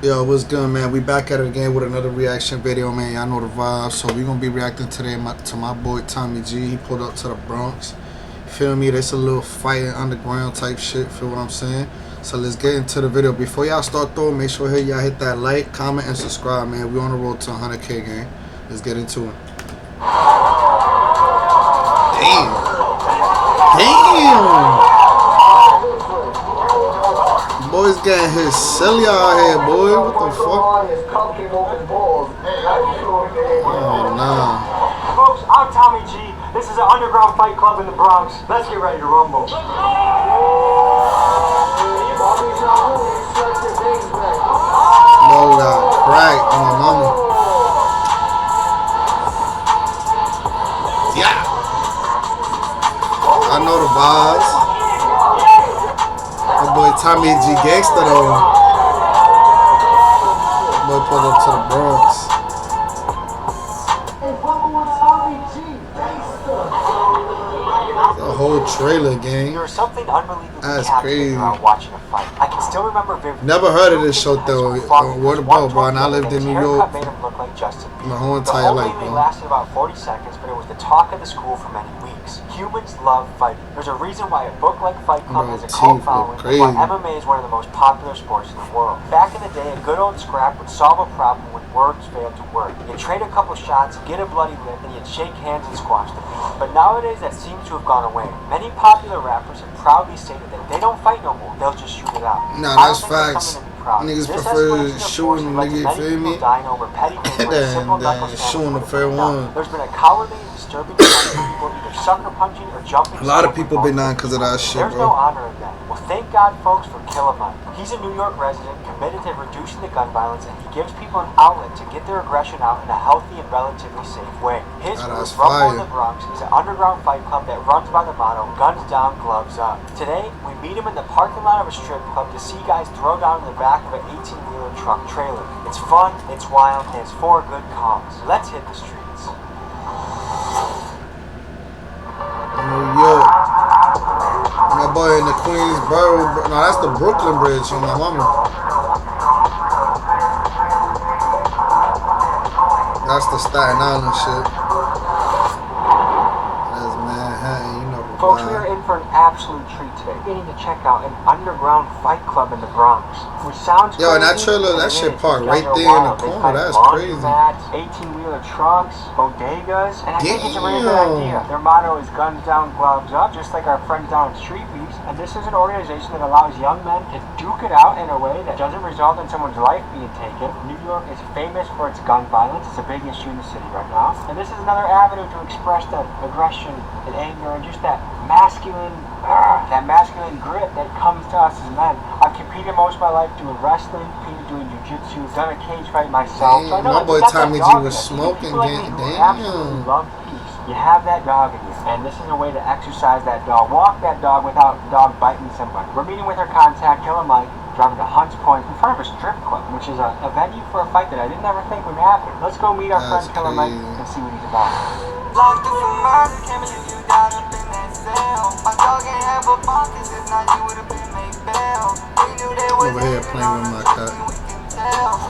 Yo, what's good, man? We back at it again with another reaction video, man. Y'all know the vibe. So we gonna be reacting today to my boy Tommy G. He pulled up to the Bronx. Feel me? That's a little fighting underground type shit. Feel what I'm saying? So let's get into the video. Before y'all start though, make sure y'all hit that like, comment, and subscribe, man. We on the road to 100K, gang. Let's get into it. Damn. Damn. Boys getting his silly out here, boy. What the fuck? Oh, nah. Folks, I'm Tommy G. This is an underground fight club in the Bronx. Let's get ready to rumble. Bro got crack on my mama. Yeah. I know the vibes. My boy Tommy G gangsta though. Boy pulled up to the Bronx. The whole trailer, gang. There was something unbelievably That's captivating crazy. around watching a fight. I can still remember vividly. Never heard of this show though. What about, bro? And I lived in New York made him look like Justin. my whole entire life, They bro. lasted about 40 seconds, but it was the talk of the school for many weeks. Humans love fighting. There's a reason why a book like Fight Club Bro, has a cult teeth following, look and why crazy. MMA is one of the most popular sports in the world. Back in the day, a good old scrap would solve a problem when words failed to work. You'd trade a couple shots, get a bloody lip, and you'd shake hands and squash the beat. But nowadays, that seems to have gone away. Many popular rappers have proudly stated that they don't fight no more, they'll just shoot it out. Nah, I don't that's think they're facts. coming to be proud. Niggas This prefer escalation of shooting force nigga, led to feel many me? people dying over petty things like Than simple knuckle shooting the sandwich fair with a gun. one. There's been a cowardly and disturbing trend of people either sucker punching or jumping. A lot of people been dying because of that shit, There's no bro. honor in that. Well, thank God, folks, for Killer Mike. He's a New York resident committed to reducing the gun violence, and he gives people an outlet to get their aggression out in a healthy and relatively safe way. His Oh, group, that's Rumble in fire. the Bronx, is an underground fight club that runs by the motto, guns down, gloves up. Today, we meet him in the parking lot of a strip club to see guys throw down in the back of an 18-wheeler truck trailer. It's fun, it's wild, and it's for a good cause. Let's hit the streets. New York. My boy in the Queensboro. No, that's the Brooklyn Bridge on my mama. That's the Staten Island shit. That's Manhattan, you know the Folks, we are vibe. in for an absolute treat today. Getting to check out an underground fight club in the Bronx. Which sounds Yo, and that crazy, trailer, but that it shit is. parked These right guys are there in the wild. They corner. fight That's crazy. laundromats, 18-wheeler trucks, bodegas, and I think it's a really good Damn. idea. Their motto is guns down, gloves up, just like our friends down at Street Beefs. And this is an organization that allows young men to duke it out in a way that doesn't result in someone's life being taken. New York is famous for its gun violence. It's a big issue in the city right now. And this is another avenue to express that aggression and anger and just that masculine grit that comes to us as men. I've competed most of my life doing wrestling, competed doing jiu-jitsu, done a cage fight myself. Damn, So I know my boy that's that Tommy G dog was in us. Even smoking, people like me gang. who absolutely Damn. love peace. You have that dog in you, and this is a way to exercise that dog, walk that dog without the dog biting somebody. We're meeting with our contact, Killer Mike, driving to Hunts Point in front of a strip club, which is a venue for a fight that I didn't ever think would happen. Let's go meet our friend That's Killer Mike crazy. and see what he's about. Life is a murder, can't believe you died up in that cell. My dog ain't have a pockets, if not you would've been made bail. We knew they was Over here playing with my cut.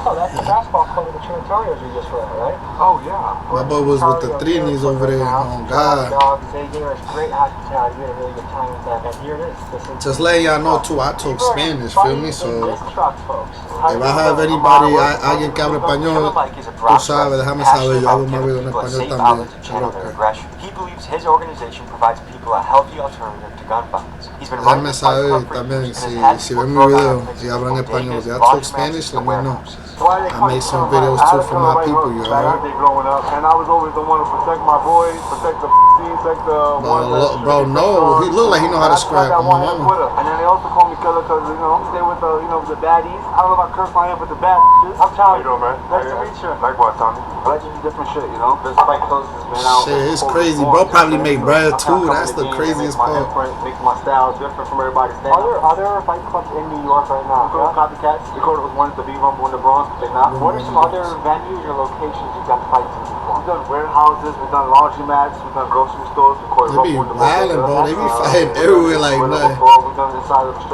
Oh, that's the basketball club of the Trinitarios we just read, right? Oh, yeah. My boy was with the three knees over there. Oh, God. They gave us great hospitality. We had a really good time with that. And here it is. Just letting y'all know, too, I talk Spanish, feel me? So This truck, folks. if I have anybody, alguien que hable español, tú sabes, déjame saber, yo hablo más bien en español también. He believes his organization provides people a healthy alternative to gun violence. He's been Déjame running the fight saber club for también years and has si had ven mi people throw video, down si hablan bodegas, español. If y'all talk laundromats, Spanish, let and me know. warehouses. So why do they I call made it some Killer videos Mike? too for my people, you Back heard? in the day growing up, and I was always the one to protect my boys, protect the scene, protect the ones that Bro, no, he look like he know how to scrap on my mama. And then they also call me killer because, stay with the baddies. I don't know about curse my head, but the bad bitches. I'm Tommy. How you doing, man? Nice to meet you. Likewise, Tommy. I like to do different shit, This fight closes, man. Shit, it's crazy. Bro probably make bread too. That's the craziest part. Makes my style different from everybody's style. Are there other fight clubs in New York right now? Copycats. Dakota was wanted to be Rumble in the Bronx, but they not. What are some other venues or locations you've done fights in before? We've done warehouses, we've done laundromats, we've done grocery grocery stores. They be wildin', bro. They be fighting everywhere like nothing.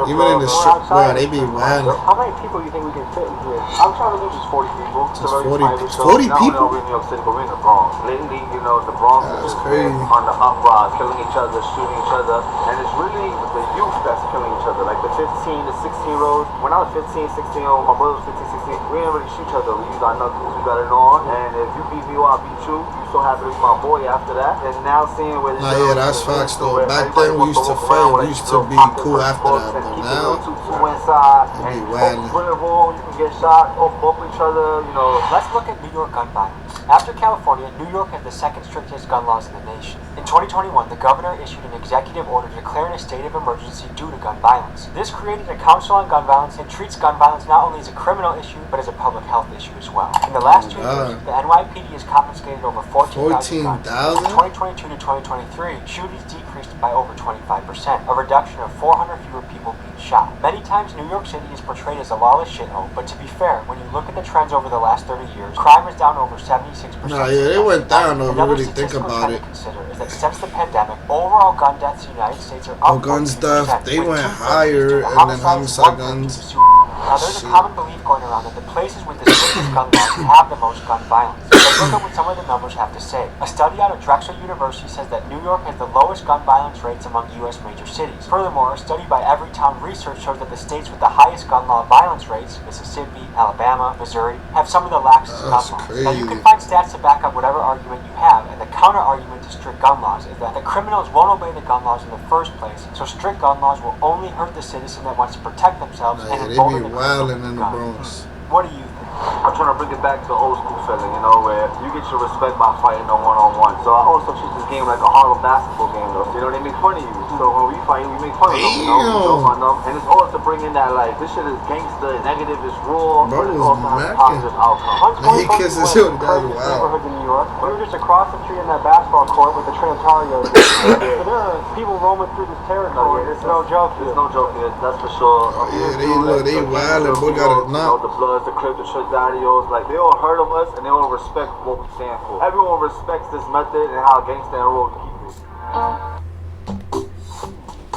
Even in the strip, bro, they be wildin'. How many people do you think we can fit in here? I'm trying to do just 40 people. Just 40 people? Not only over in New York City, but we're in the Bronx. Lately, you know, the Bronx That's is crazy. on the uprise, killing each other, shooting each other. And it's really the youth that's killing each other. Like the 15 to 16-year-olds. When I was 15, 16-year-old, my brother was 15, 16, we didn't really shoot each other. We used our knuckles, we got it on. And if you beat me or I beat you, you so happy to be my boy after that. And now seeing where this Nah, yeah, that's facts though. Back then we used to fight, we used to be cool after that, but now inside they be and wildin'. bullet roll, you can get shot off each other, you know. Let's look at New York gun violence. After California, New York has the second strictest gun laws in the nation. In 2021, the governor issued an executive order declaring a state of emergency due to gun violence. This created a council on gun violence and treats gun violence not only as a criminal issue, but as a public health issue as well. In the last 2 years, the NYPD has confiscated over 14,000 guns. From 2022 to 2023, shootings decreased by over 25%, a reduction of 400 fewer people being shot. Many times, New York City is portrayed as a lawless shithole, but to be fair, when you look at the trends over the last 30 years, crime is down over 76%. Nah, yeah, they went down though, if you really think about it. Consider is that since the pandemic, overall gun deaths in the United States are up. Oh, gun stuff, they went higher, and then homicide guns. Now, there's a common belief going around that the places with the strictest gun laws have the most gun violence. Let's look at what some of the numbers have to say. A study out of Drexel University says that New York has the lowest gun violence rates among U.S. major cities. Furthermore, a study by Everytown Research shows that the states with the highest gun law violence rates, Mississippi, Alabama, Missouri, have some of the laxest gun laws. Now, you can find stats to back up whatever argument you have, and the counter-argument to strict gun laws is that the criminals won't obey the gun laws in the first place, so strict gun laws will only hurt the citizen that wants to protect themselves and embolden the wildin' in the Bronx. What do you think? I'm trying to bring it back to the old school feeling, you know, where you get your respect by fighting on one-on-one. So I also treat this game like a Harlem basketball game, though. So, you know, they make fun of you. So when we fight, we make fun of them, you know, we joke on them. And it's always to bring in that, like, this shit is gangster, negative, is raw, but it also has a positive outcome. He kisses you, that's wild. Neighborhoods in New York. We were just across the street in that basketball court with the Trinitario. So there are people roaming through this territory. It's no joke. There's no joke here, that's for sure. Yeah, they wildin', boy, got it knocked. The Bloods, the Crips, the Trinitarios, like, they all heard of us and they all respect what we stand for. Everyone respects this method and how gangsta and raw keep it.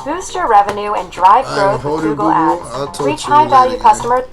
Boost your revenue and drive growth with Google Ads. Reach high-value customers.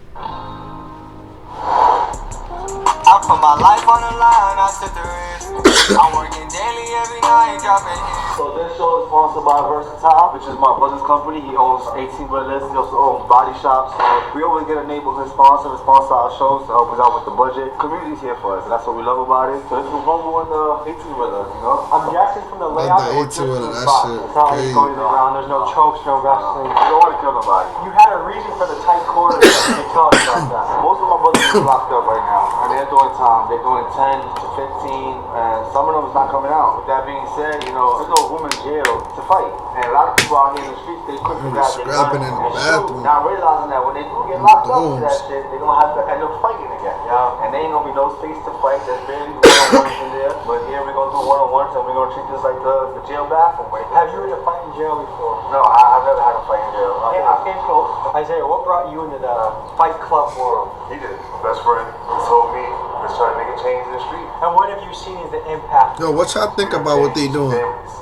I put my life on the line, I took the risk. I'm working daily every night, dropping hits. So this show is sponsored by Versatile, which is my brother's company. He owns 18 Brothers. He also owns body shops. So we always get a neighborhood sponsor to sponsor our shows to help us out with the budget. Community's here for us, and that's what we love about it. So this was one with the 18 Brothers, you know? I'm guessing from the layout, the 18 with that shit. It's not like it's going around. There's no chokes, no wrestling. You don't want to kill nobody. You had a reason for the tight quarters. They tell us about that. Most of my brothers are locked up right now, and they're doing time. They're doing 10 to 15, and some of them is not coming out. With that being said, you know, there's no room in jail to fight. And a lot of people out here in the streets, they quick to grab their scrapping guns in the and bathroom. shoot, not realizing that when they do get locked up for that shit, they're gonna have to end up fighting again. Yeah. And there ain't gonna be no space to fight. There's barely one-on-ones in there. But here we're gonna do one-on-ones, and we're gonna treat this like the jail bathroom. Right? Have you been to fight in jail before? No, I've never had a fight in jail. I came close. Isaiah, what brought you into the fight club world? He did. My best friend told me, let's try to make a change in the street. And what have you seen as the impact? Yo, what y'all think about what they doing?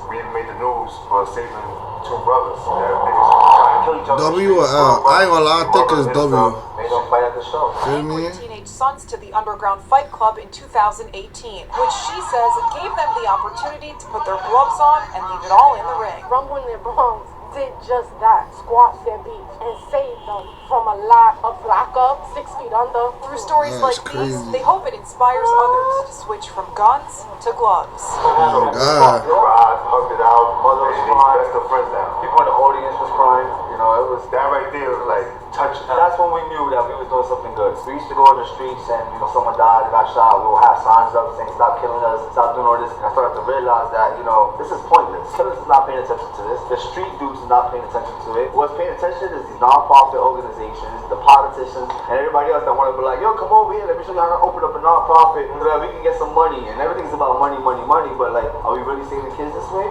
We made the news for saving two brothers that niggas trying to kill each other. W or L? I ain't gonna lie, I think it's W. They don't fight at the show. Feel me? Teenage sons to the underground fight club in 2018, which she says gave them the opportunity to put their gloves on and leave it all in the ring. Rumble in the Bronx did just that, squash their beef and save them from a lot of lockup, 6 feet under. Through stories That's like crazy. these, they hope it inspires others to switch from guns to gloves. Oh, God. Hugged it out. Mother was crying. Best of friends now. People in the audience was crying. You know, it was That right there was like touching. That's when we knew that we was doing something good. We used to go in the streets and, you know, someone died, got shot, we would have signs up saying, stop killing us, stop doing all this. And I started to realize that, you know, this is pointless. Killers is not paying attention to this. The street dudes is not paying attention to it. What's paying attention is these non-profit organizations, the politicians, and everybody else that want to be like, yo, come over here, let me show you how to open up a non-profit so that we can get some money. And everything's about money, money, money. But, like, are we really saving kids this way?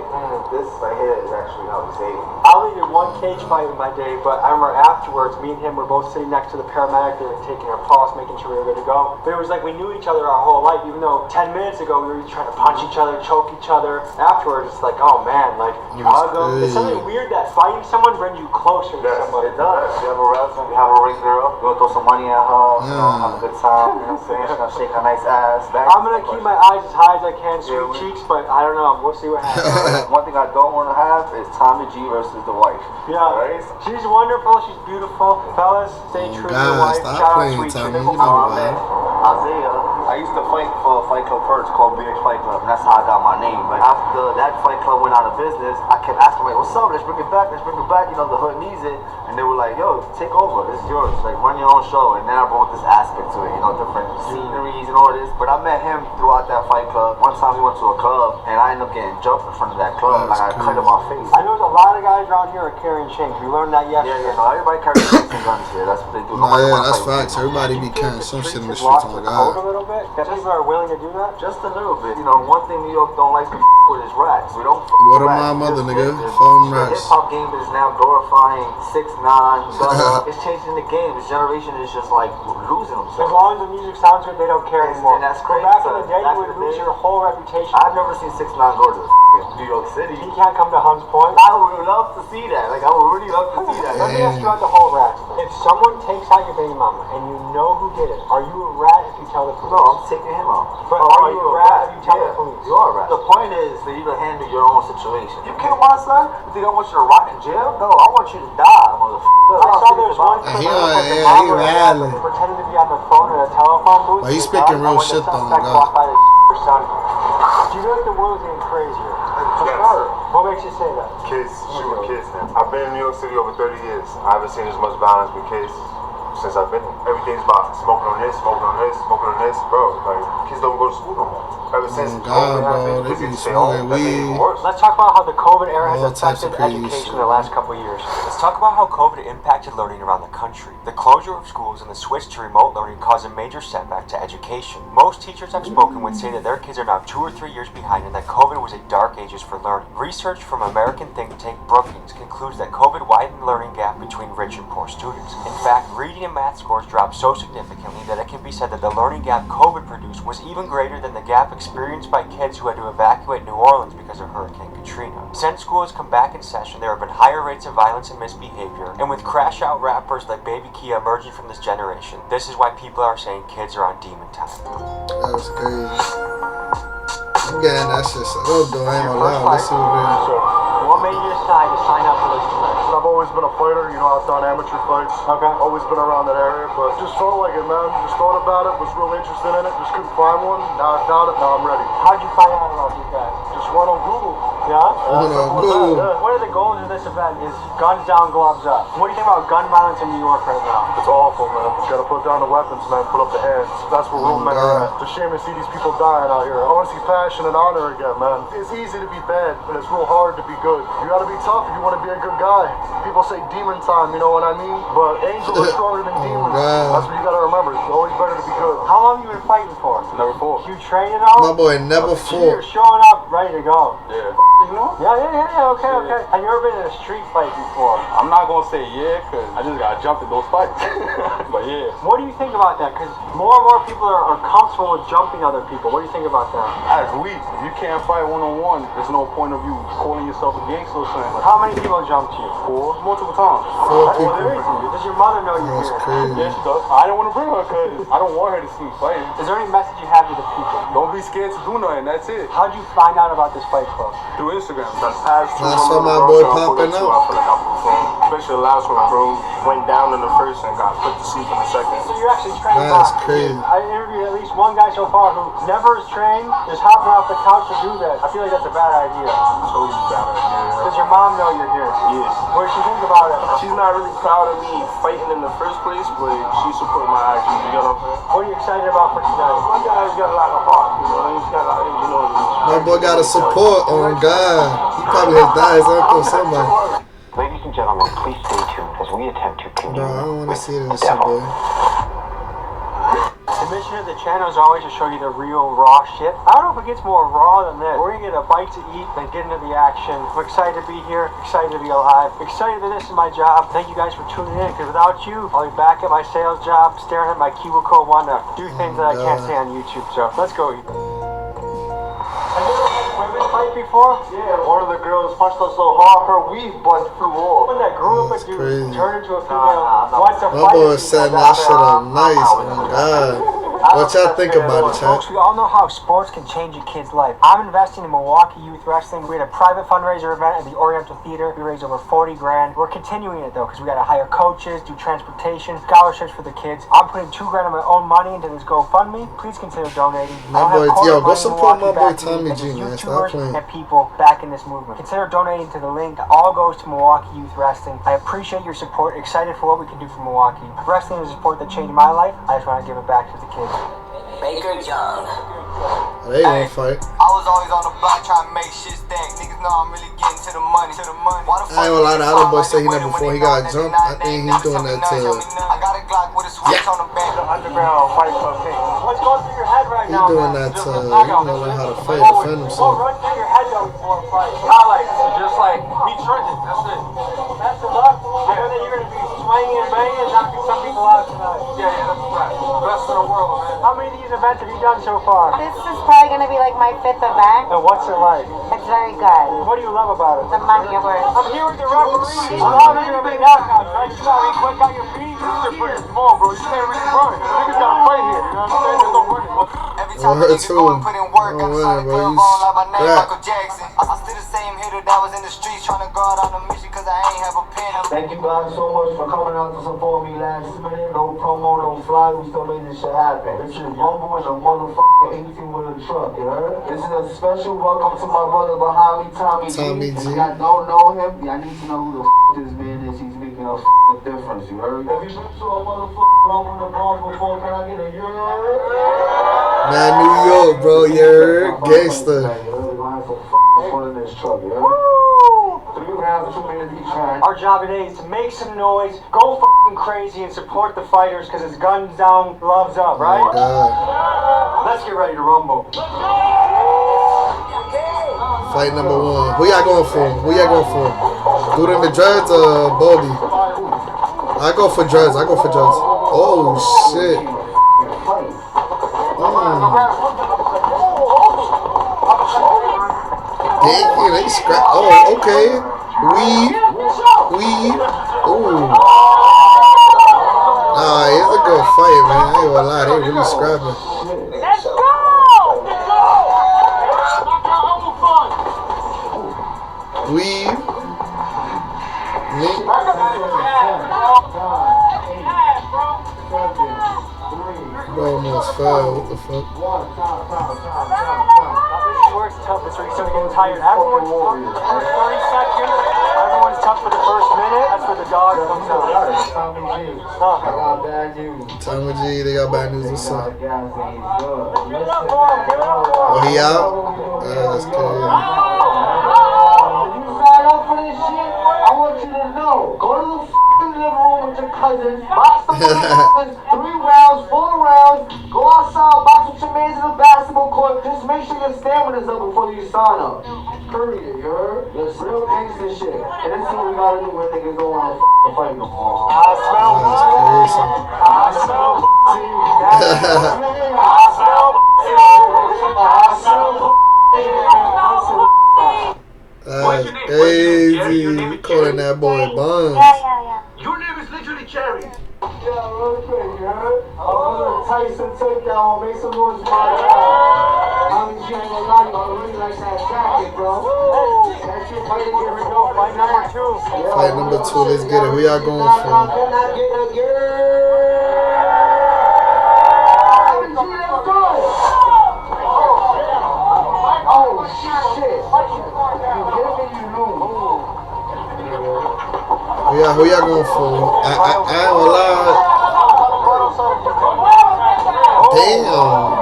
This right here is actually how we save them. I only did one cage fight in my day, but I remember afterwards, me and him were both sitting next to the paramedic. They were taking a our pulse, making sure we were good to go. But it was like we knew each other our whole life, even though 10 minutes ago we were trying to punch each other, choke each other. Afterwards, it's like, oh man, like hug them. It's something weird that fighting someone brings you closer to somebody. It does. You have a wrestling, you have a ring girl, you want to throw some money at her, you know, have a good time, you know what I'm saying? She's gonna shake her nice ass. I'm gonna keep my eyes as high as I can, sweet cheeks, but I don't know. We'll see what happens. One thing I don't want to have is Tommy G versus the wife. Yeah, right? She's wonderful. She's beautiful. Fellas, stay true to your wife. Shout out Sweet Tommy. Isaiah, I used to fight for a fight club first called BX Fight Club, and that's how I got my name. But after that fight club went out of business, I kept asking, like, what's up? Let's bring it back. Let's bring it back. You know, the hood needs it. And they were like, yo, take over. This is yours. Like, run your own show. And then I brought this aspect to it, you know, different sceneries and all this. But I met him throughout that fight club. One time we went to a club, and I ended up getting jumped in front of that club. Like, I cut in my face. I know there's a lot of guys around here are carrying chains. We learned that yesterday. Yeah, no, everybody carries guns here. That's what they do. No, yeah, that's facts. Everybody be carrying some shit in the streets, oh my God. A little bit? That people are willing to do that? Just a little bit. You know, one thing New York don't like to with is rats. We don't What of my mother, nigga? Phone rats. The hip-hop game is now glorifying 6ix9ine, It's changing the game. This generation is just like losing themselves. As long as the music sounds good, they don't care anymore. And that's crazy. Back in the day, you would lose your whole reputation. I've never seen 6ix9ine go to New York City. He can't come to Hunts Point. I would love to see that. Like, I would really love to see that. Let me ask you about the whole rat thing. If someone takes out your baby mama and you know who did it, are you a rat if you tell the police? No, I'm taking him out. But are you a rat if you tell the police? You are a rat. The point is for you to handle your own situation. You kill my son? You think I want you to rot in jail? No, I want you to die, motherfucker. I saw there's one clip of the pretending to be on the phone in a telephone booth. Well, he's speaking real shit though, God. Do you feel like the world is getting crazier? Yes. What makes you say that? Kids shooting kids now. I've been in New York City over 30 years. I haven't seen as much violence with kids since I've been here. Everything's about smoking on this, smoking on this, smoking on this. Bro, like, kids don't go to school no more. Ever since COVID happened, they be smoking weed. Let's talk about how the COVID era has affected education in the last couple of years. Let's talk about how COVID impacted learning around the country. The closure of schools and the switch to remote learning caused a major setback to education. Most teachers I've spoken with say that their kids are now 2 or 3 years behind and that COVID was a dark ages for learning. Research from American think tank Brookings concludes that COVID widened the learning gap between rich and poor students. In fact, reading and math scores dropped so significantly that it can be said that the learning gap COVID produced was even greater than the gap experienced by kids who had to evacuate New Orleans because of Hurricane Katrina. Since school has come back in session, there have been higher rates of violence and misbehavior, and with crash-out rappers like Baby Kia emerging from this generation, this is why people are saying kids are on demon time. That's crazy. I'm getting that shit set up though, I ain't gonna lie. Let's see what it is. What made you decide to sign up for this class? I've always been a fighter, you know, I've done amateur fights. Okay. Always been around that area, but just felt like it, man. Just thought about it, was real interested in it, just couldn't find one. Now I found it, now I'm ready. How'd you find out about these guys? Just went on Google. Yeah? Google. One of the goals of this event is guns down, gloves up. What do you think about gun violence in New York right now? It's awful, man. You gotta put down the weapons, man. Put up the hands. That's where real men are at. It's a shame to see these people dying out here. I want to see passion and honor again, man. It's easy to be bad, but it's real hard to be good. You gotta be tough if you want to be a good guy. People say demon time, you know what I mean? But angels are stronger than demons. That's what you gotta remember. It's always better to be good. How long have you been fighting for? Never fought. You train at all? My boy never fought. You're showing up ready to go. Yeah. Yeah, okay. Have you ever been in a street fight before? I'm not gonna say yeah, cause I just got jumped in those fights. But yeah. What do you think about that? Because more and more people are comfortable with jumping other people. What do you think about that? That's weak. If you can't fight one-on-one, there's no point of you calling yourself a gangster or something. How many people jumped you? 4, multiple times. 4 people. Does your mother know you're That's here? crazy. Yeah, she does. I don't want to bring her because I don't want her to see me fighting. Is there any message you have to the people? Don't be scared to do nothing. That's it. How'd you find out about this fight club? Through Instagram. I saw my boy popping up. Especially the last one, bro. Went down in the first and got put to sleep in the second. So you're actually trained. That's crazy. I interviewed at least one guy so far who never is trained, just hopping off the couch to do that. I feel like that's a bad idea. Totally bad idea. Does your mom know you're here? Yes. What does she think about it? She's not really proud of me fighting in the first place, but she supports my actions. You know what I'm saying? What are you excited about for tonight? My guy's got a lot of heart. You know, he's got a lot of, you know. My boy got a support on God. He probably has died his uncle or somebody. Ladies and gentlemen, please stay tuned as we attempt to Bro, I commune don't want to with see the this shit, devil. boy. The mission of the the channel as always to show you the real raw shit. I don't know if it gets more raw than this. We're gonna get a bite to eat and get into the action. I'm excited to be here, excited to be alive, excited that this is my job. Thank you guys for tuning in, because without you, I'll be back at my sales job, staring at my cubicle, wanting to do things that I can't say on YouTube. So let's go. Women fight before? Yeah, one of the girls punched us so hard, her weave bust flew off. When that grew up a dude turned into a female, wants to fight. My boy setting that shit up nice, oh my god. What y'all think about it, chat? Folks, we all know how sports can change a kid's life. I'm investing in Milwaukee Youth Wrestling. We had a private fundraiser event at the Oriental Theater. We raised over 40 grand. We're continuing it though, because we got to hire coaches, do transportation, scholarships for the kids. I'm putting $2 grand of my own money into this GoFundMe. Please consider donating. My boy, yo, go support my boy Tommy G, man. Stop playing. And people back in this movement. Consider donating to the link. It all goes to Milwaukee Youth Wrestling. I appreciate your support. Excited for what we can do for Milwaukee. Wrestling is a sport that changed my life. I just want to give it back to the kids. Baker Young. They gonna fight. I was always on the block trying to make shit stack. Niggas know I'm really getting to the money. Why the fuck I ain't gonna lie, the other boy said he never before he got jumped. I think he's doing that to. I got a Glock with a switch on the back. The underground fight club thing. What's going through your head right He's now? He's doing that to, you know, learn how to fight, defend himself. What runs through your head though before a fight? Just like me trending. That's it. That's the luck. I know that you're gonna be swinging and banging and knocking some people out tonight. Yeah, that's right. Best in the world, man. How many of these events have you done so far? This is probably going to be like my 5th event. And what's it like? It's very good. What do you love about it? The money, of course. I'm here with the referee. A lot of you are gonna be knockouts, right? You gotta be quick on your feet. They're pretty small, bro. You can't really run. Niggas gotta fight here. You know what I'm saying? There's no running. Every time I go and put in work, I'm trying to club on like my name, Michael Jackson. I still the same hitter that was in the streets trying to go out on a mission because I ain't have a pen. Thank you guys so much for coming out to support me last minute. No promo, no fly. We still made this shit happen. This is Rumble in a motherfucking 18 with a truck, you heard? This is a special welcome to my brother behind me, Tommy G. If y'all don't know him, y'all need to know who the this man is. He's making a difference, you heard? Have you been to a motherfucking Rumble in the Bronx before? Can I get a Man, New York, bro, you're gangster. Our job today is to make some noise, go fucking crazy, and support the fighters because it's guns down, gloves up, right? Let's get ready to rumble. Fight number 1. Who y'all going for? Who y'all going for? Dude in the dreads or Baldy? I go for dreads. Oh, shit. Dang, they scrap. Oh, okay. Weave. Ooh. Nah, it's a good fight, man. I ain't gonna lie, they really scrapping. Let's go! Weave. Bro almost fell. What the fuck? Works tough. That's where you start getting tired. Everyone's tough for the first 30 seconds. Everyone's tough for the first minute. That's where the dog comes out. Tommy G, they got bad news. What's up? Give it up for him. Give it up for him. Oh, he out? That's crazy. You sign up for this shit? I want you to know. Go to the living room with your cousins. Box some motherfuckers. 3 rounds, 4 rounds. Go outside, box with your mans in the basketball court. Just make sure your stamina's up before you sign up. Period, you heard? That's real gangster shit. And this is what we gotta do when niggas don't want to fight no more. I smell That's crazy. Calling that boy Buns. Yeah. Your name is literally Cherry. Yeah, real quick, you heard? I'm gonna Tyson takedown, make some noise for my guy. I mean, you ain't gonna lie, I really like that jacket, bro. That shit might get rid of. Fight number 2. Fight number 2, let's get it. Who y'all going for? Oh, shit. Who y'all going for? I ain't gonna lie. Damn,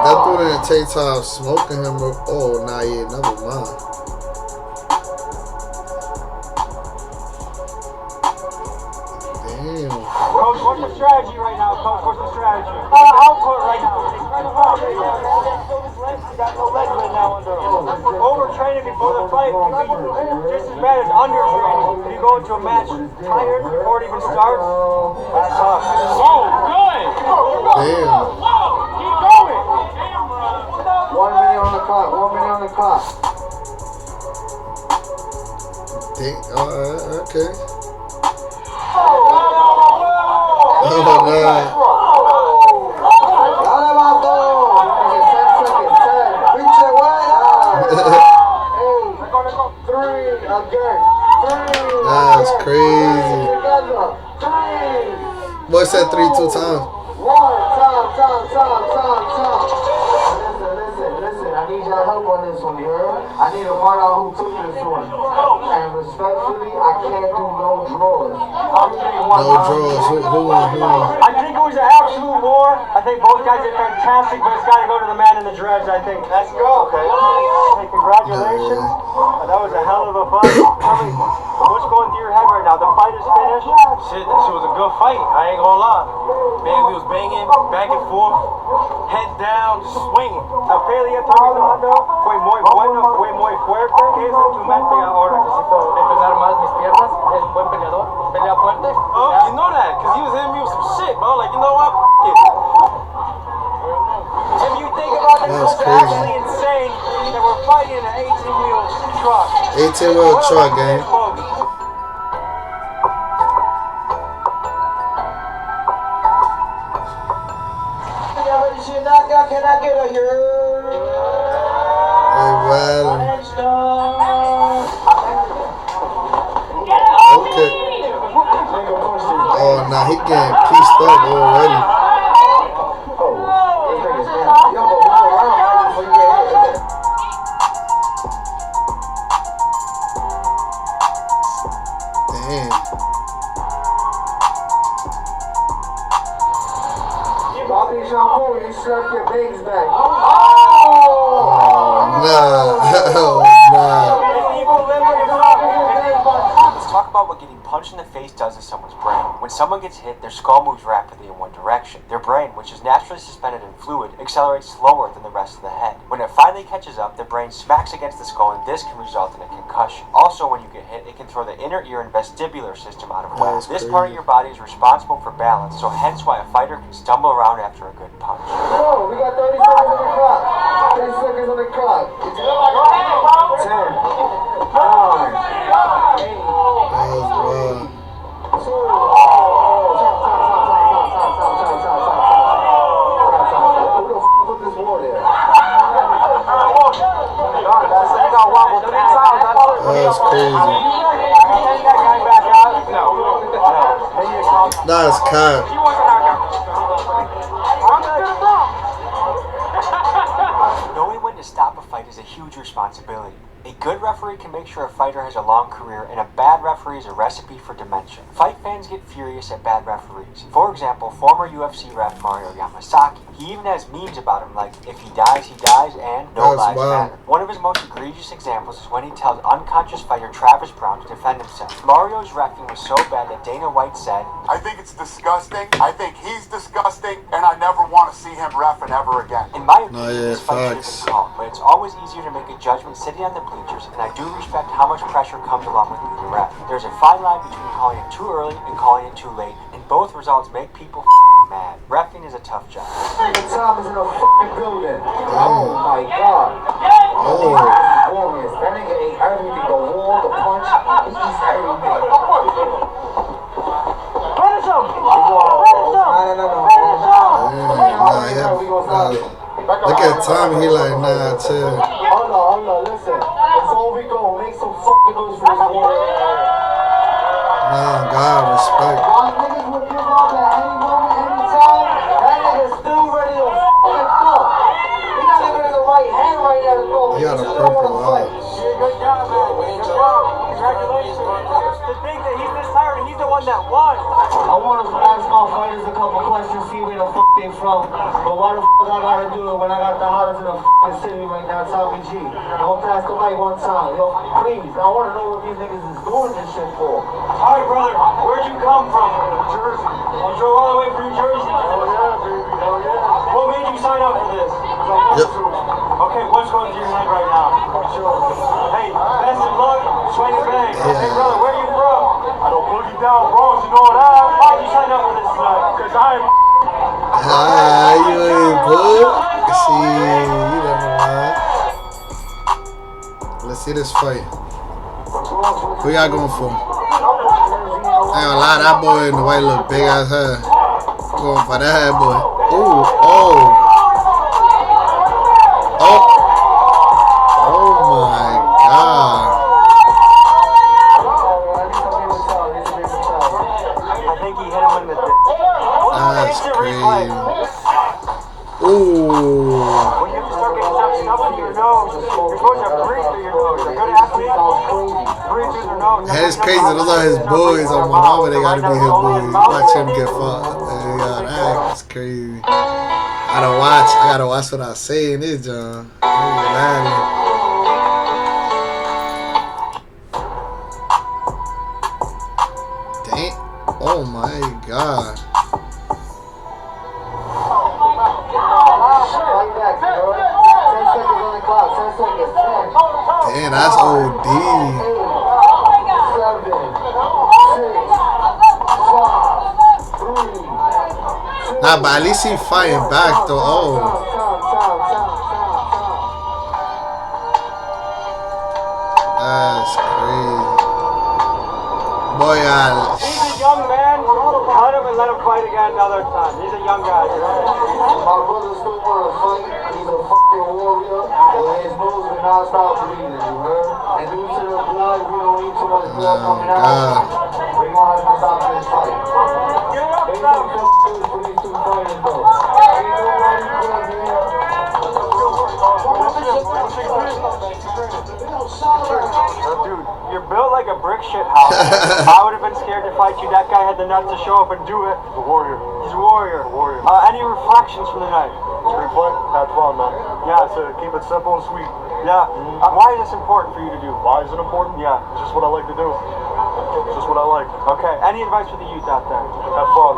that dude didn't take time smoking him. Oh, nah, yeah, never mind. Damn. Coach, what's the strategy right now, Coach? What's the strategy? Output right now. just as bad as undertraining. If you go into a match tired before it even starts, that's tough. Oh, good! Damn. Keep going! 1 minute on the clock. 1 minute on the clock. Okay. Oh, no. Dale, vato. 10 seconds. 10. Pinche buena. Hey. 3 again. 3. That's crazy. Together. 3. Boy said 3 2 times. 1. Time. Listen. I need your help on this one, you heard? I need to find out who took this one. And respectfully, I can't do no draws. No draws. Who won? I think it was an absolute war. I think both guys did fantastic, but it's got to go to the man in the dreads, I think. Let's go. Okay. Hey, congratulations. That was a hell of a fight. Tell me, what's going through your head right now? The fight is finished? Shit, that shit was a good fight. I ain't gonna lie. Man, we was banging back and forth, head down, just swinging. La pelea terminando fue muy buena, fue muy fuerte. ¿Qué es tu mente ahora? Necesito entrenar más mis piernas. Es buen peleador, pelea fuerte. Oh, you know that, because he was hitting me with some shit, bro. Like, you know what? F it. If you think about it, That's it's crazy. actually insane that we're fighting an 18-wheel truck. 18-wheel truck, gang. Can I get a here? Hey, well. Okay. Oh, nah, he getting pieced up already. Damn. Bobby Shampoo, you slept your bags back. Nah. Let's talk about what getting punched in the face does to someone's brain. When someone gets hit, their skull moves rapidly in one direction. Their brain, which is naturally suspended in fluid, accelerates slower than the rest of the head. When it finally catches up, the brain smacks against the skull, and this can result in a concussion. Also, when you get hit, it can throw the inner ear and vestibular system out of whack. This part of your body is responsible for balance, so hence why a fighter can stumble around after a good punch. Oh, we got 30 seconds on the clock. 30 seconds on the clock. 10, 9, 8, That's crazy. That's cat. Knowing when to stop a fight is a huge responsibility. A good referee can make sure a fighter has a long career, and a bad referee is a recipe for dementia. Fight fans get furious at bad referees. For example, former UFC ref Mario Yamasaki. He even has memes about him like, if he dies, and no lives matter. One of his most egregious examples is when he tells unconscious fighter Travis Brown to defend himself. Mario's reffing was so bad that Dana White said, I think it's disgusting, I think he's disgusting, and I never want to see him reffing ever again. In my opinion, this fight should have been called, but it's always easier to make a judgment sitting on the bleachers, and I do respect how much pressure comes along with being a ref. There's a fine line between calling it too early and calling it too late, and both results make people mad. Reffing is a tough job. Tom is in a fucking building. Oh my god. Oh. That nigga ate everything. The wall, the punch, he eats everything. Finish him! Look at Tommy, he like, nah, chill. Hold on, listen. Before we go, make some fucking noise for this war. Nah, God, respect. Y'all niggas will give up at any moment, any time. That nigga's still ready to fucking throw. He not even in the right hand right now to throw. He got a purple eye. Good job, man. Good job. Congratulations. To think that he's this tired and he's the one that won. I want to ask my fighters a couple questions, see where the fuck they from. But why the fuck I gotta do it when I got the hottest in the fucking city right now, Tommy G? I'm gonna pass the mic one time. Yo, please, I want to know what these niggas is doing this shit for. Alright, brother, where'd you come from? New Jersey. You drove all the way from New Jersey? Oh yeah, baby, hell yeah. What made you sign up for this? Yep. Okay, what's going through your head right now? Hey, best of luck. Hey brother, where you from? I don't boogie down Bronx, you know that? Why'd you sign up for this tonight? Because I'm you ain't good. See, you never mind. Let's see this fight. Who y'all going for? I ain't gonna lie, that boy in the white look big ass head. Going for that head boy. Ooh, oh. Oh. Oh my god. I think he hit him in the dick. That's crazy. Ooh. When you start getting some stuff in your nose, you're supposed to breathe through your nose. A good athlete, breathe through their nose. That's crazy. Those are his boys. On my mama, they gotta be his boys. Watch him get fucked. Yeah, that's crazy. I gotta watch what I say in this, John. Dang. Oh my god. Damn, that's OD. Nah, but at least he fighting back though. Oh. That's crazy. Boy, he's a young man. Cut him and let him fight again another time. He's a young guy. My brother still want to fight. He's a fucking warrior. And his nose will not stop bleeding, you heard? And due to the blood, we don't need too much blood coming out. We're going to have to stop this fight. They don't feel good for these two fighters, though. Ain't nobody good here. Dude, you're built like a brick shit house. I would have been scared to fight you. That guy had the nuts to show up and do it. The warrior. He's a warrior. Any reflections from the night? Great fight. Had fun, man. Yeah. So keep it simple and sweet. Yeah. Why is this important for you to do? Why is it important? Yeah. It's just what I like to do. It's just what I like. Okay. Any advice for the youth out there? Have fun.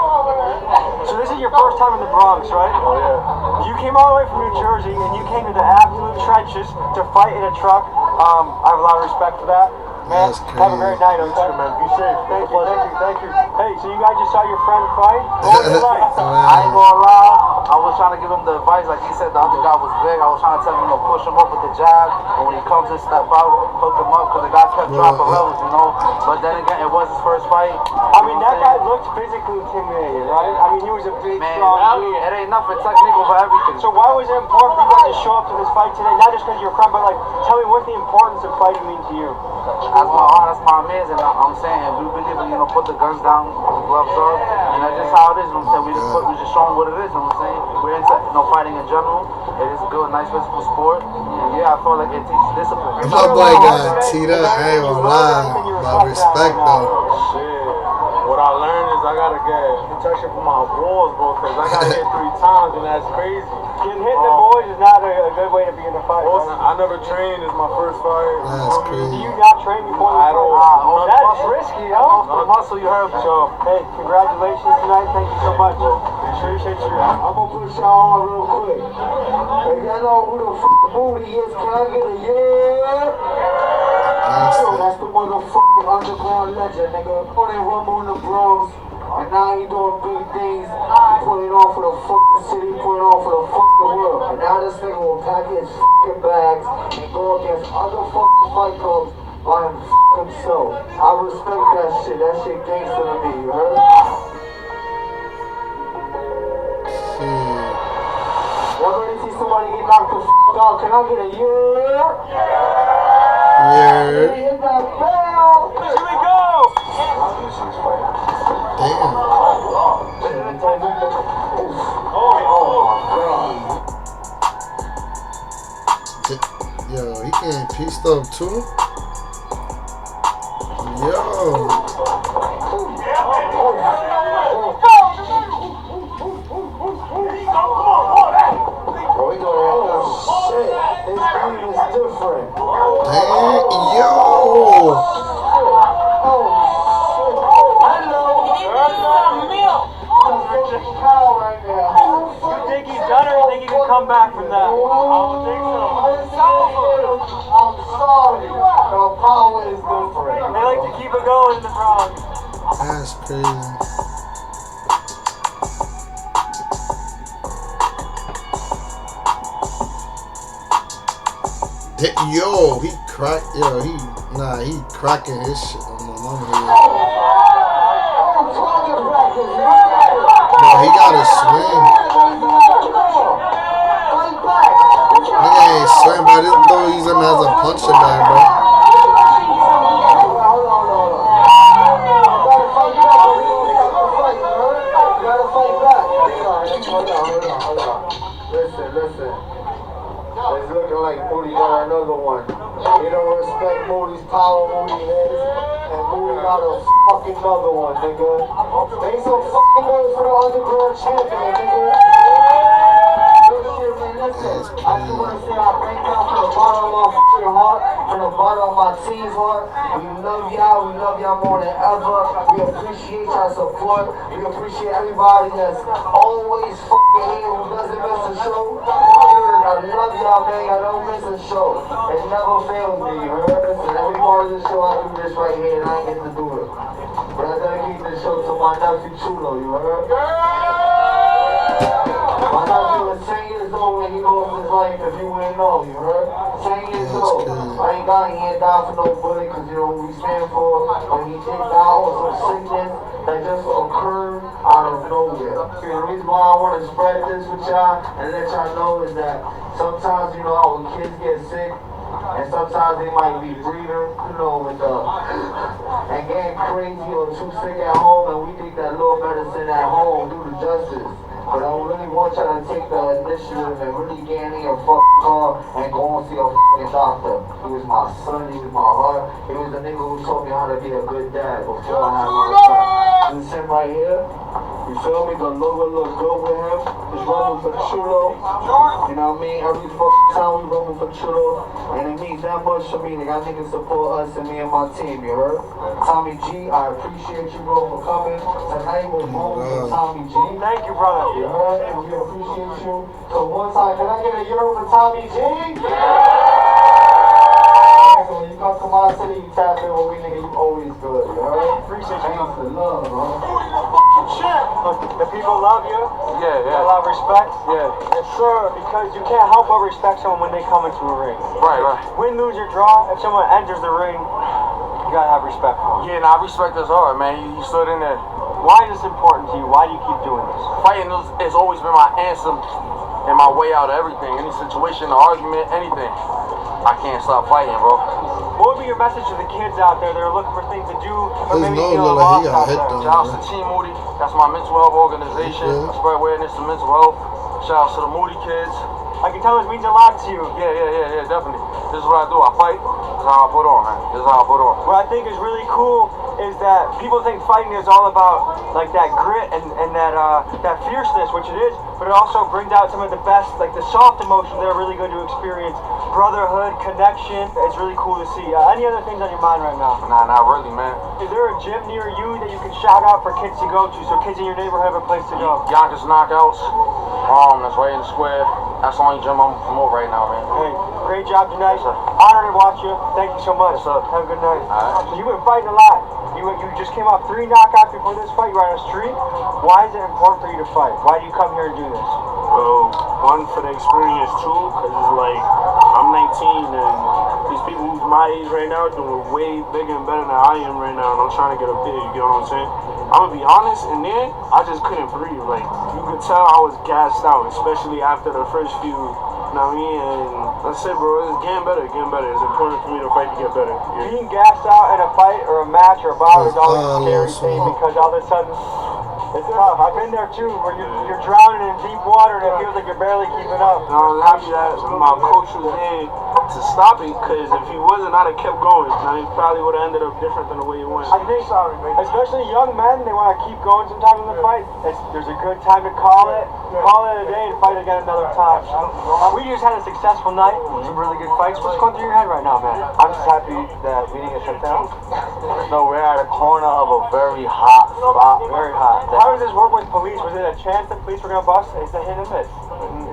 So this is your first time in the Bronx, right? Oh, yeah. You came all the way from New Jersey and you came to the absolute trenches to fight in a truck. I have a lot of respect for that. Man, have a great night, okay? Man, be safe. Thank you. Hey, so you guys just saw your friend fight? What was it like? I ain't gonna lie, I was trying to give him the advice, like he said the other guy was big. I was trying to tell him, push him up with the jab, and when he comes and step out, hook him up, because the guy kept dropping levels, But then again, it was his first fight. I mean, that guy looked physically intimidating, right? I mean, he was a big, strong dude. It ain't nothing, technique over everything. So why was it important for you guys to show up to this fight today? Not just because you're a friend, but like, tell me what's the importance of fighting mean to you? That's my amazing. I'm saying, we believe in, put the guns down, the gloves up, and that's just how it is. We just show them what it is. I'm saying, we're into fighting in general. It is a good, nice physical sport. And yeah, I feel like it teaches discipline. My boy got teed up. I ain't gonna lie, but respect though. Shit. What I learned is I gotta get protection for my balls, bro, because I got hit 3 times and that's crazy. Getting hit in the boys is not a good way to be in a fight. I never trained. It's my first fight. That's crazy. Do you not train before the fight? That's risky, huh? The muscle you heard. So, hey, congratulations tonight. Thank you so much. Appreciate you. I'm gonna put y'all on real quick. If y'all know who the booty is, can I get a yeah? That's the motherfucking underground legend, nigga. On that rumble in the Bronx, and now he doing big things. He putting on for the fucking city, putting on for the fucking world. And now this nigga will pack his fucking bags and go against other fucking fight clubs by himself. I respect that shit. That shit gangster to me, you heard? Y'all ready to see somebody get knocked the fuck out? Can I get a yeah? Yeah. Hit that bell. Here we go. Damn. Yo, he getting pieced up too. Yo. Bro, we doing that shit. This game is different. Damn. Yo. You think he's done or you think he can come back from that. I don't think so. I'm sorry. No, power is good for it. They like to keep it going in the Bronx. That's crazy. Yo, he cracked. Yo, he cracking his shit on my mama here. No, he got to swing. Nigga ain't swing, but this dude using him as a punching bag, bro. Listen. It's looking like Moody got another one. He don't respect Moody's power, Moody is. And Moody got a fucking another one, nigga. Make some fucking noise for the underground champion, nigga. Real shit, man, listen. I just want to say I thank y'all from the bottom of my fucking heart, from the bottom of my team's heart. We love y'all more than ever. We appreciate y'all support. We appreciate everybody that's always fucking here who doesn't miss a show. I love y'all, man. I don't miss a show. It never fails me, you heard? And every part of the show, I do this right here, and I ain't get to do it. But I dedicate this show to my nephew, Chulo, you heard? My nephew was 10 years old when he lost his life, if you ain't know, you heard? 10 years old. He ain't died for no bullet, because you know what we stand for. But he did die of some sickness that just occurred out of nowhere. The reason why I want to spread this with y'all and let y'all know is that sometimes, you know, our kids get sick, and sometimes they might be breathing, you know, with and getting crazy or too sick at home, and we think that little medicine at home do the justice. But I really want y'all to take the initiative and really get in your fucking car and go and see a fucking doctor. He was my son, he was my heart. He was the nigga who taught me how to be a good dad before I had my son. This him right here. You feel me? The logo look good with him. He's running for Chulo. You know what I mean? Every fucking time we running for Chulo. And it means that much to me. Like, I niggas support us and me and my team, you heard? Tommy G, I appreciate you, bro, for coming. Tonight was home for Tommy G. Thank you, brother. You heard? And we appreciate you. So one time, can I get a euro for Tommy G? So when you come to my city, you tap in with me, nigga, you always good, you heard? Appreciate you. Thanks for love, bro. Look, the people love you. Yeah. Got a lot of respect. Yeah. Yes, sir. Because you can't help but respect someone when they come into a ring. Right. Win, lose, or draw, if someone enters the ring, you gotta have respect for them. Yeah, I respect this hard, man. You stood in there. Why is this important to you? Why do you keep doing this? Fighting has always been my answer and my way out of everything. Any situation, an argument, anything. I can't stop fighting, bro. What would be your message to the kids out there that are looking for things to do, or His maybe nose feeling look like he lost got out hit there? though. Shout out to Team Moody. That's my mental health organization. I spread awareness to mental health. Shout out to the Moody kids. I can tell this means a lot to you. Yeah, definitely. This is what I do. I fight. This is how I put on, man. This is how I put on. What I think is really cool is that people think fighting is all about like that grit and that fierceness, which it is, but it also brings out some of the best, like the soft emotions that are really good to experience. Brotherhood, connection. It's really cool to see. Any other things on your mind right now? Nah, not really, man. Is there a gym near you that you can shout out for kids to go to, so kids in your neighborhood have a place to go? Yonkers Knockouts. That's right in the square. That's the only gym I'm promoting right now, man. Hey, great job tonight. Honored to watch you. Thank you so much. Yes, sir. Have a good night. All right. So you've been fighting a lot. You just came off 3 knockouts before this fight. You were on a streak. Why is it important for you to fight? Why do you come here and do this? Well, one, for the experience too, because it's like, I'm 19 and these people who's my age right now are doing way bigger and better than I am right now, and I'm trying to get up there, you get what I'm saying? I'm gonna be honest, and then I just couldn't breathe. Like, you could tell I was gassed out, especially after the first few, you know what I mean? And that's it, bro. It's getting better. It's important for me to fight to get better. Yeah. Being gassed out in a fight or a match or a bout is always a scary thing, because all of a sudden it's tough. I've been there too, where you're drowning in deep water and it feels like you're barely keeping up. I was happy that my coach was there to stop it, because if he wasn't, I'd have kept going. Now, he probably would have ended up different than the way it went. I think, especially young men, they want to keep going sometimes in the fight. There's a good time to call it a day and fight again another time. We just had a successful night, some really good fights. What's going through your head right now, man? I'm just happy that we didn't get shut down. No, we're at a corner of a very hot spot. Very hot. How does this work with police? Was it a chance that police were going to bust? It's a hit and miss.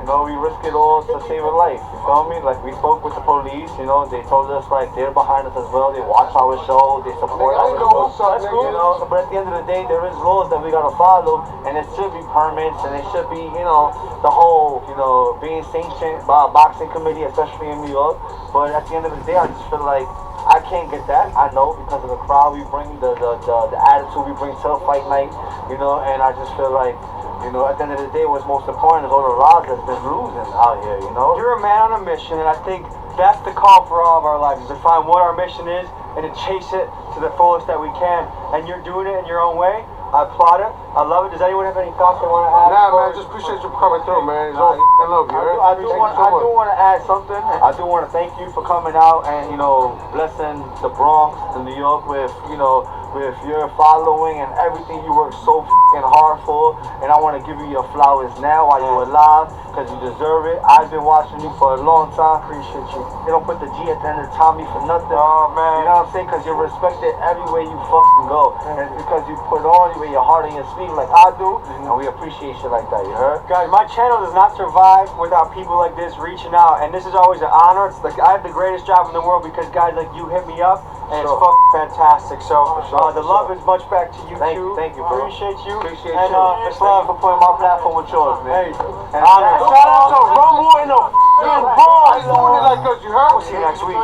No, know, we risk it all to save a life. You feel me? Like, we spoke with the police, you know, they told us, like, they're behind us as well. They watch our show, they support our show. That's cool. You know, but at the end of the day, there is laws that we gotta follow, and it should be permits, and it should be, you know, the whole, you know, being sanctioned by a boxing committee, especially in New York. But at the end of the day, I just feel like I can't get that. I know, because of the crowd we bring, the attitude we bring to a fight night, you know, and I just feel like, you know, at the end of the day, what's most important is all the lives that's been losing out here, you know? You're a man on a mission, and I think that's the call for all of our lives, is to find what our mission is and to chase it to the fullest that we can. And you're doing it in your own way. I applaud it. I love it. Does anyone have any thoughts they want to add? Nah, man, just appreciate you coming through, man. It's all I love you. I do want to add something. I do want to thank you for coming out and, you know, blessing the Bronx and New York with, you know, with your following and everything you work so fucking hard for. And I want to give you your flowers now while you're alive, because you deserve it. I've been watching you for a long time. Appreciate you. They don't put the G at the end of Tommy for nothing. Oh, man. You know what I'm saying? Because you're respected everywhere you fucking go. And it's because you put on your heart and your sleeve like I do, and we appreciate shit like that, you heard? Guys, my channel does not survive without people like this reaching out, and this is always an honor. It's like I have the greatest job in the world because guys like you hit me up, and it's fucking fantastic. So the love is much back to you too. Thank you, bro. Appreciate you. Appreciate and, you. It's Thank love. you for putting my platform with yours, man. Hey, and honor. Shout out to Rumble in the Bronx. Doing it like us, you heard? We'll see you next week.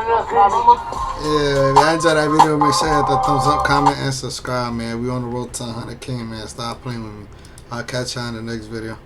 Yeah, if you enjoyed that video, make sure you hit the thumbs up, comment, and subscribe, man. We on the road to 100K, man. Stop playing with me. I'll catch you on the next video.